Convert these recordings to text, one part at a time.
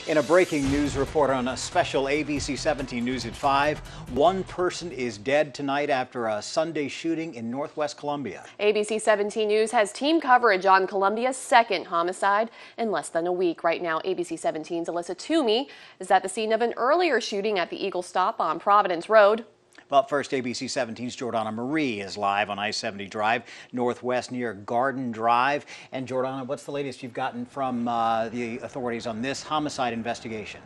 In a breaking news report on a special ABC 17 News at 5, one person is dead tonight after a Sunday shooting in Northwest Columbia. ABC 17 News has team coverage on Columbia's second homicide in less than a week. Right now, ABC 17's Alyssa Toomey is at the scene of an earlier shooting at the Eagle Stop on Providence Road. But first, ABC 17's Jordana Marie is live on I-70 Drive, Northwest near Garden Drive. And Jordana, what's the latest you've gotten from the authorities on this homicide investigation?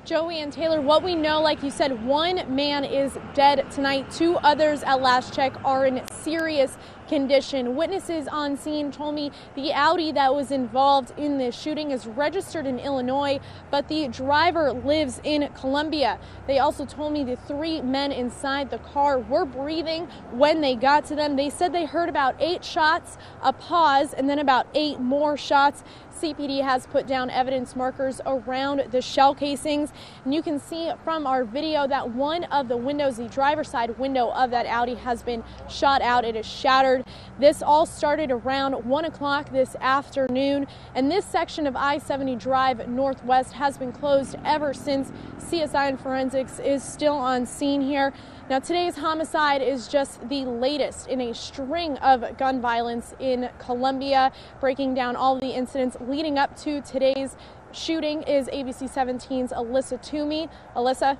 Joey and Taylor, what we know, like you said, one man is dead tonight. Two others at last check are in serious condition. Witnesses on scene told me the Audi that was involved in this shooting is registered in Illinois, but the driver lives in Columbia. They also told me the three men inside the car were breathing when they got to them. They said they heard about 8 shots, a pause, and then about 8 more shots. CPD has put down evidence markers around the shell casings, and you can see from our video that one of the windows, the driver's side window of that Audi, has been shot out. It is shattered. This all started around 1 o'clock this afternoon, and this section of I-70 Drive Northwest has been closed ever since. CSI and Forensics is still on scene here. Now, today's homicide is just the latest in a string of gun violence in Columbia. Breaking down all of the incidents leading up to today's shooting is ABC 17's Alyssa Toomey. Alyssa?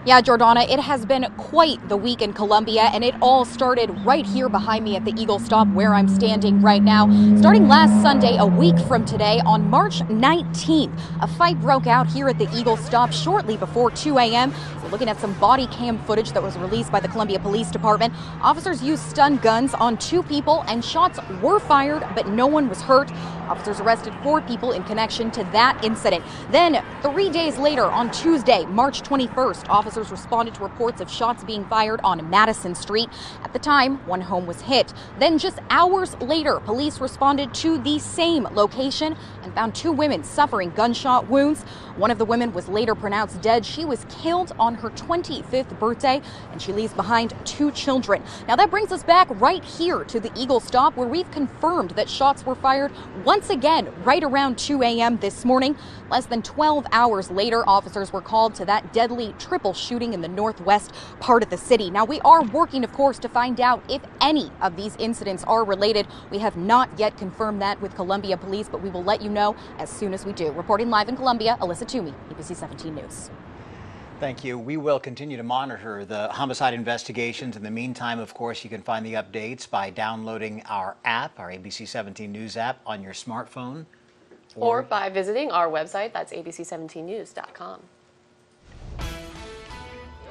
Yeah, Jordana, it has been quite the week in Columbia, and it all started right here behind me at the Eagle Stop where I'm standing right now. Starting last Sunday, a week from today, on March 19th, a fight broke out here at the Eagle Stop shortly before 2 a.m. So looking at some body cam footage that was released by the Columbia Police Department, officers used stun guns on 2 people, and shots were fired, but no one was hurt. Officers arrested 4 people in connection to that incident. Then, 3 days later, on Tuesday, March 21st, officers responded to reports of shots being fired on Madison Street. At the time, one home was hit. Then just hours later, police responded to the same location and found 2 women suffering gunshot wounds. One of the women was later pronounced dead. She was killed on her 25th birthday, and she leaves behind 2 children. Now that brings us back right here to the Eagle Stop, where we've confirmed that shots were fired once again right around 2 a.m. this morning. Less than 12 hours later, officers were called to that deadly triple shooting in the northwest part of the city. Now, we are working, of course, to find out if any of these incidents are related. We have not yet confirmed that with Columbia Police, but we will let you know as soon as we do. Reporting live in Columbia, Alyssa Toomey, ABC 17 News. Thank you. We will continue to monitor the homicide investigations. In the meantime, of course, you can find the updates by downloading our app, our ABC 17 News app, on your smartphone. Or by visiting our website, that's abc17news.com.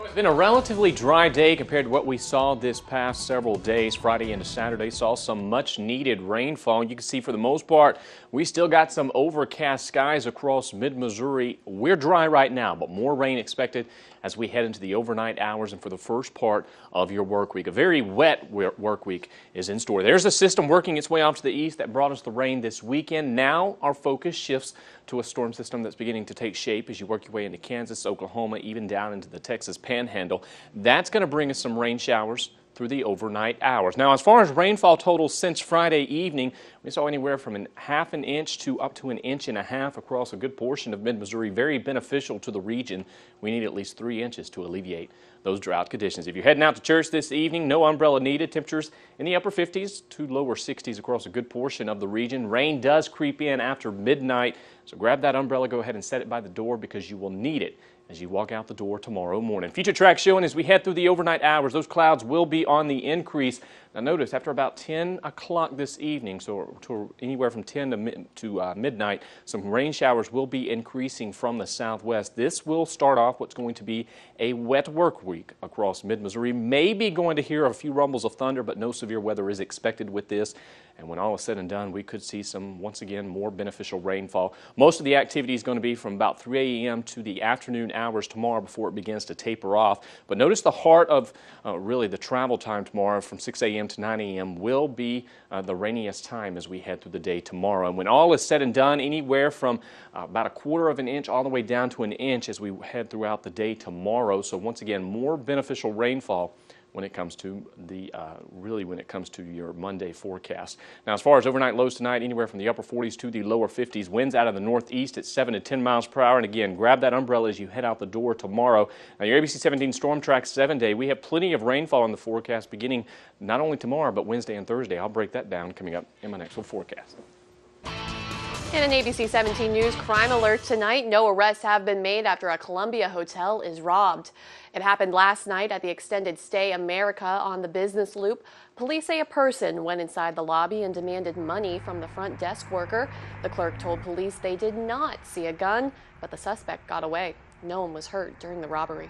It's been a relatively dry day compared to what we saw this past several days. Friday into Saturday saw some much needed rainfall. You can see for the most part, we still got some overcast skies across mid-Missouri. We're dry right now, but more rain expected as we head into the overnight hours and for the first part of your work week. A very wet work week is in store. There's a system working its way off to the east that brought us the rain this weekend. Now our focus shifts to a storm system that's beginning to take shape as you work your way into Kansas, Oklahoma, even down into the Texas Panhandle. That's going to bring us some rain showers through the overnight hours. Now, as far as rainfall totals since Friday evening, we saw anywhere from ½ an inch to up to 1.5 inches across a good portion of mid-Missouri. Very beneficial to the region. We need at least 3 inches to alleviate those drought conditions. If you're heading out to church this evening, no umbrella needed. Temperatures in the upper 50s to lower 60s across a good portion of the region. Rain does creep in after midnight, so grab that umbrella, go ahead and set it by the door because you will need it as you walk out the door tomorrow morning. Future track showing as we head through the overnight hours, those clouds will be on the increase. Now notice after about 10 o'clock this evening, so to anywhere from 10 to midnight, some rain showers will be increasing from the southwest. This will start off what's going to be a wet work week across mid-Missouri. Maybe going to hear a few rumbles of thunder, but no severe weather is expected with this. And when all is said and done, we could see some, once again, more beneficial rainfall. Most of the activity is going to be from about 3 a.m. to the afternoon hours tomorrow before it begins to taper off. But notice the heart of really the travel time tomorrow from 6 a.m. to 9 a.m. will be the rainiest time as we head through the day tomorrow. And when all is said and done, anywhere from about 1/4 of an inch all the way down to 1 inch as we head throughout the day tomorrow. So once again, more beneficial rainfall when it comes to your Monday forecast. Now, as far as overnight lows tonight, anywhere from the upper 40s to the lower 50s. Winds out of the northeast at 7 to 10 miles per hour. And again, grab that umbrella as you head out the door tomorrow. Now, your ABC 17 Storm Track 7-day, we have plenty of rainfall in the forecast beginning not only tomorrow, but Wednesday and Thursday. I'll break that down coming up in my next full forecast. In an ABC 17 News crime alert tonight, no arrests have been made after a Columbia hotel is robbed. It happened last night at the Extended Stay America on the Business Loop. Police say a person went inside the lobby and demanded money from the front desk worker. The clerk told police they did not see a gun, but the suspect got away. No one was hurt during the robbery.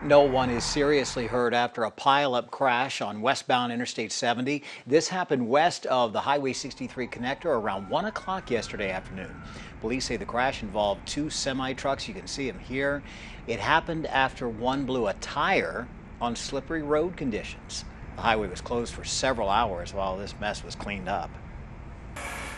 No one is seriously hurt after a pileup crash on westbound Interstate 70. This happened west of the Highway 63 connector around 1 o'clock yesterday afternoon. Police say the crash involved two semi-trucks. You can see them here. It happened after one blew a tire on slippery road conditions. The highway was closed for several hours while this mess was cleaned up.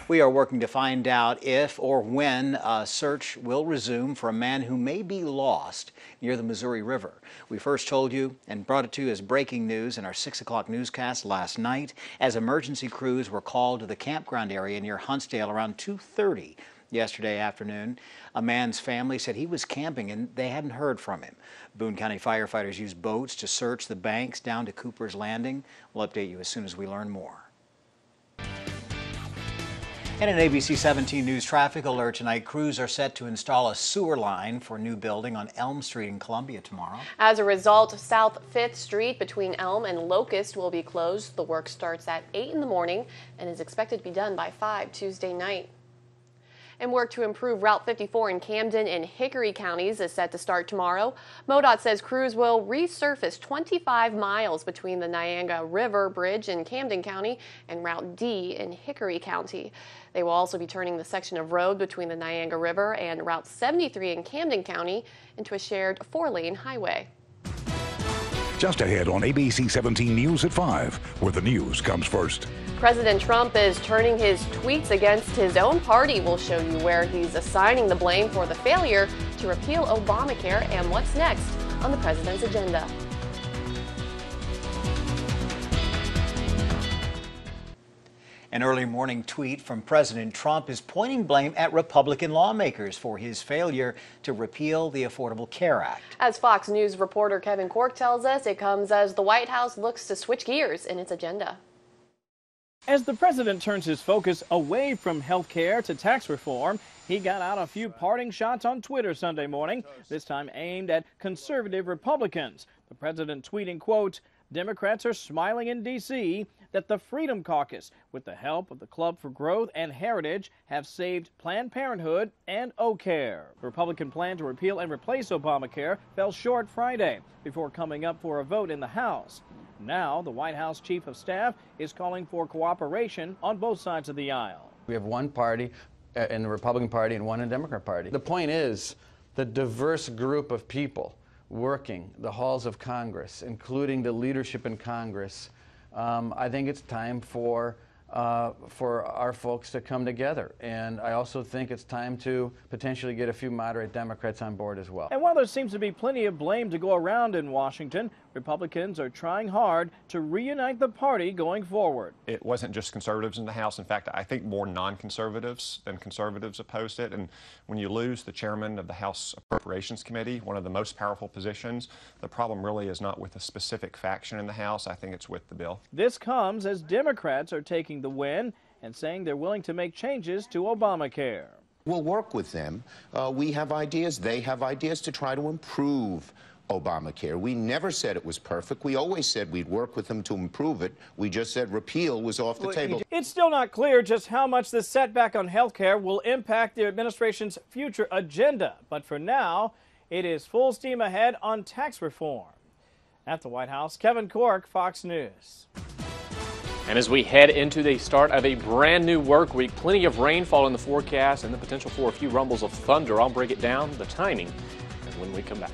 We are working to find out if or when a search will resume for a man who may be lost near the Missouri River. We first told you and brought it to you as breaking news in our 6 o'clock newscast last night as emergency crews were called to the campground area near Huntsdale around 2:30 yesterday afternoon. A man's family said he was camping and they hadn't heard from him. Boone County firefighters used boats to search the banks down to Cooper's Landing. We'll update you as soon as we learn more. In an ABC 17 News traffic alert tonight, crews are set to install a sewer line for a new building on Elm Street in Columbia tomorrow. As a result, South 5th Street between Elm and Locust will be closed. The work starts at 8 in the morning and is expected to be done by 5 Tuesday night. And work to improve Route 54 in Camden and Hickory counties is set to start tomorrow. MoDOT says crews will resurface 25 miles between the Niagara River Bridge in Camden County and Route D in Hickory County. They will also be turning the section of road between the Niagara River and Route 73 in Camden County into a shared 4-lane highway. Just ahead on ABC 17 News at 5, where the news comes first. President Trump is turning his tweets against his own party. We'll show you where he's assigning the blame for the failure to repeal Obamacare and what's next on the president's agenda. An early morning tweet from President Trump is pointing blame at Republican lawmakers for his failure to repeal the Affordable Care Act. As Fox News reporter Kevin Cork tells us, it comes as the White House looks to switch gears in its agenda. As the president turns his focus away from health care to tax reform, he got out a few parting shots on Twitter Sunday morning, this time aimed at conservative Republicans. The president tweeting, quote, "Democrats are smiling in D.C. that the Freedom Caucus, with the help of the Club for Growth and Heritage, have saved Planned Parenthood and Ocare." The Republican plan to repeal and replace Obamacare fell short Friday before coming up for a vote in the House. Now, the White House Chief of Staff is calling for cooperation on both sides of the aisle. We have one party in the Republican Party and one in the Democrat Party. The point is the diverse group of people working the halls of Congress, including the leadership in Congress. I think it's time for our folks to come together. And I also think it's time to potentially get a few moderate Democrats on board as well. And while there seems to be plenty of blame to go around in Washington, Republicans are trying hard to reunite the party going forward. It wasn't just conservatives in the House. In fact, I think more non-conservatives than conservatives opposed it. And when you lose the chairman of the House Appropriations Committee, one of the most powerful positions, the problem really is not with a specific faction in the House. I think it's with the bill. This comes as Democrats are taking the win and saying they're willing to make changes to Obamacare. We'll work with them. We have ideas. They have ideas to try to improve Obamacare. We never said it was perfect. We always said we'd work with them to improve it. We just said repeal was off the table. It's still not clear just how much this setback on health care will impact the administration's future agenda. But for now, it is full steam ahead on tax reform. At the White House, Kevin Cork, Fox News. And as we head into the start of a brand new work week, plenty of rainfall in the forecast and the potential for a few rumbles of thunder. I'll break it down, the timing, and when we come back.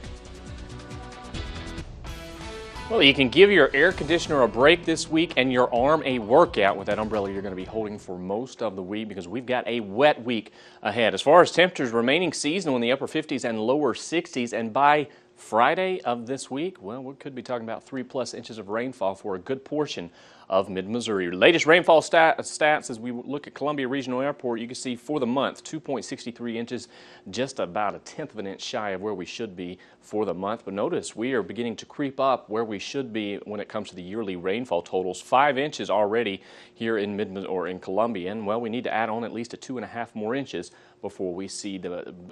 Well, you can give your air conditioner a break this week and your arm a workout with that umbrella you're going to be holding for most of the week because we've got a wet week ahead. As far as temperatures remaining seasonal in the upper 50s and lower 60s, and by Friday of this week, well, we could be talking about 3+ inches of rainfall for a good portion of mid-Missouri. Latest rainfall stats as we look at Columbia Regional Airport, you can see for the month 2.63 inches, just about 1/10 of an inch shy of where we should be for the month. But notice we are beginning to creep up where we should be when it comes to the yearly rainfall totals. 5 inches already here in in Columbia, and well, we need to add on at least 2.5 more inches before we see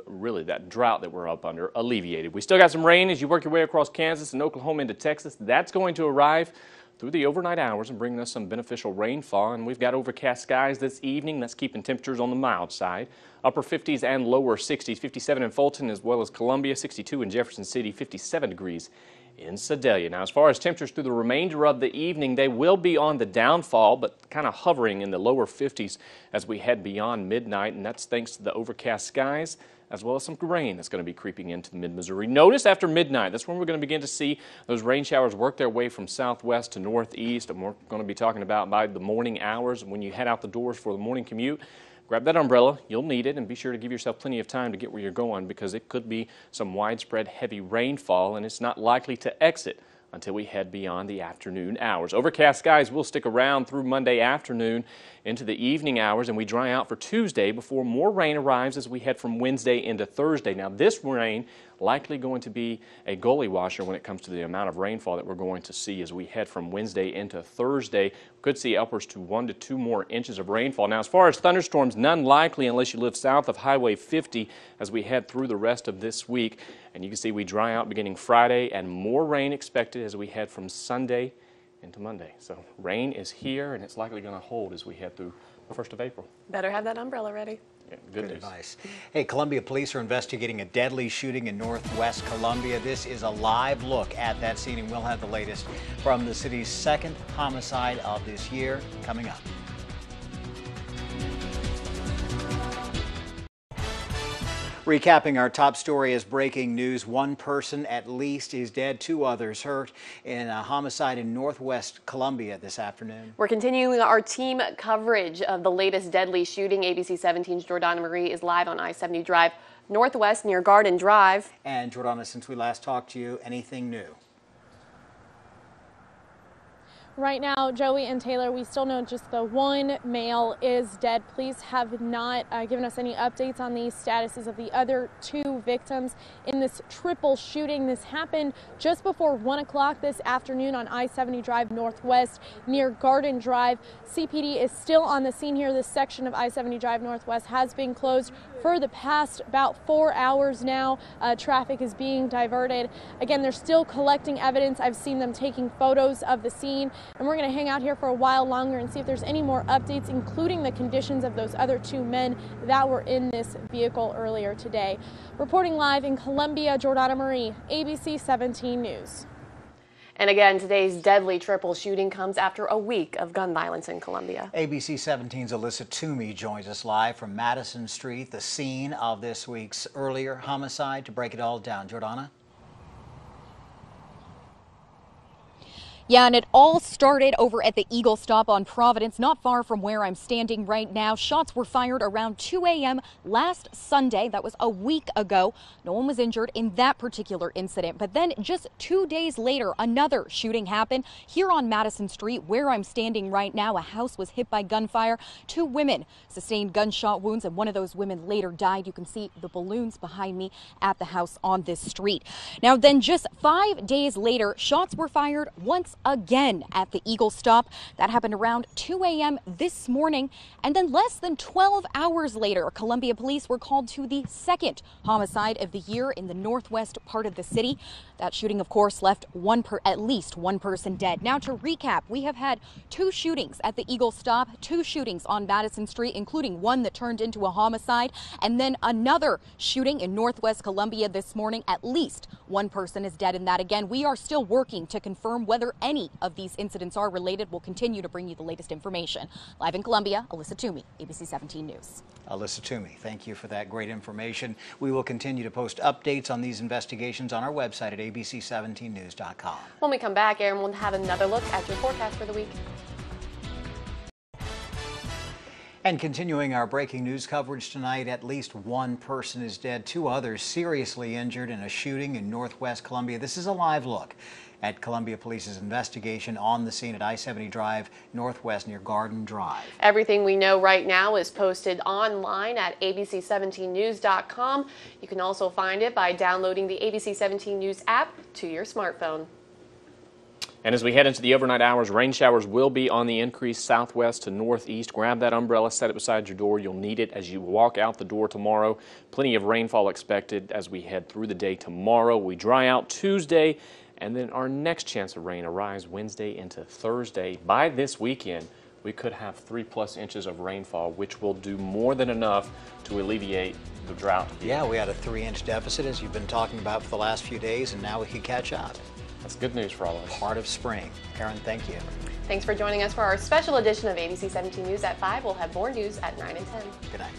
really that drought that we're up under alleviated. We still got some rain as you work your way across Kansas and Oklahoma into Texas. That's going to arrive through the overnight hours and bringing us some beneficial rainfall. And we've got overcast skies this evening. That's keeping temperatures on the mild side. Upper 50s and lower 60s. 57 in Fulton as well as Columbia. 62 in Jefferson City. 57 degrees in Sedalia. Now, as far as temperatures through the remainder of the evening, they will be on the downfall, but kind of hovering in the lower 50s as we head beyond midnight, and that's thanks to the overcast skies as well as some rain that's going to be creeping into mid-Missouri. Notice after midnight, that's when we're going to begin to see those rain showers work their way from southwest to northeast, and we're going to be talking about by the morning hours. When you head out the doors for the morning commute, grab that umbrella, you'll need it, and be sure to give yourself plenty of time to get where you're going, because it could be some widespread heavy rainfall, and it's not likely to exit until we head beyond the afternoon hours. Overcast skies will stick around through Monday afternoon into the evening hours, and we dry out for Tuesday before more rain arrives as we head from Wednesday into Thursday. Now, this rain likely going to be a gully washer when it comes to the amount of rainfall that we're going to see as we head from Wednesday into Thursday. We could see upwards to 1 to 2 more inches of rainfall. Now, as far as thunderstorms, none likely unless you live south of Highway 50 as we head through the rest of this week. And you can see we dry out beginning Friday, and more rain expected as we head from Sunday into Monday. So rain is here, and it's likely going to hold as we head through the 1st of April. Better have that umbrella ready. Yeah, good news. Advice. Hey, Columbia police are investigating a deadly shooting in northwest Columbia. This is a live look at that scene, and we'll have the latest from the city's 2nd homicide of this year coming up. Recapping our top story as breaking news. 1 person at least is dead, 2 others hurt in a homicide in northwest Columbia this afternoon. We're continuing our team coverage of the latest deadly shooting. ABC 17's Jordana Marie is live on I-70 Drive Northwest near Garden Drive. And Jordana, since we last talked to you, anything new? Right now, Joey and Taylor, we still know just the 1 male is dead. Police have not given us any updates on the statuses of the other 2 victims in this triple shooting. This happened just before 1 o'clock this afternoon on I-70 Drive Northwest near Garden Drive. CPD is still on the scene here. This section of I-70 Drive Northwest has been closed for the past about 4 hours now. Traffic is being diverted. Again, they're still collecting evidence. I've seen them taking photos of the scene. And we're going to hang out here for a while longer and see if there's any more updates, including the conditions of those other 2 men that were in this vehicle earlier today. Reporting live in Columbia, Jordana Marie, ABC 17 News. And again, today's deadly triple shooting comes after a week of gun violence in Columbia. ABC 17's Alyssa Toomey joins us live from Madison Street, the scene of this week's earlier homicide, to break it all down. Jordana? Yeah, and it all started over at the Eagle Stop on Providence, not far from where I'm standing right now. Shots were fired around 2 a.m. last Sunday. That was a week ago. No one was injured in that particular incident. But then just 2 days later, another shooting happened here on Madison Street, where I'm standing right now. A house was hit by gunfire. 2 women sustained gunshot wounds, and one of those women later died. You can see the balloons behind me at the house on this street. Now, then just 5 days later, shots were fired once again at the Eagle Stop. That happened around 2 a.m. this morning. And then less than 12 hours later, Columbia police were called to the 2nd homicide of the year in the northwest part of the city. That shooting, of course, left at least one person dead. Now, to recap, we have had 2 shootings at the Eagle Stop, 2 shootings on Madison Street, including one that turned into a homicide, and then another shooting in northwest Columbia this morning. At least one person is dead in that. Again, we are still working to confirm whether any of these incidents are related. We'll continue to bring you the latest information. Live in Columbia, Alyssa Toomey, ABC 17 News. Alyssa Toomey, thank you for that great information. We will continue to post updates on these investigations on our website at abc17news.com. When we come back, Aaron will have another look at your forecast for the week. And continuing our breaking news coverage tonight, at least one person is dead, 2 others seriously injured in a shooting in northwest Columbia. This is a live look at Columbia Police's investigation on the scene at I-70 Drive Northwest near Garden Drive. Everything we know right now is posted online at abc17news.com. You can also find it by downloading the ABC 17 News app to your smartphone. And as we head into the overnight hours, rain showers will be on the increase southwest to northeast. Grab that umbrella, set it beside your door. You'll need it as you walk out the door tomorrow. Plenty of rainfall expected as we head through the day tomorrow. We dry out Tuesday, and then our next chance of rain arrives Wednesday into Thursday. By this weekend, we could have 3+ inches of rainfall, which will do more than enough to alleviate the drought. Yeah, we had a 3-inch deficit, as you've been talking about for the last few days, and now we could catch up. That's good news for all of us. Part of spring. Aaron, thank you. Thanks for joining us for our special edition of ABC 17 News at 5. We'll have more news at 9 and 10. Good night.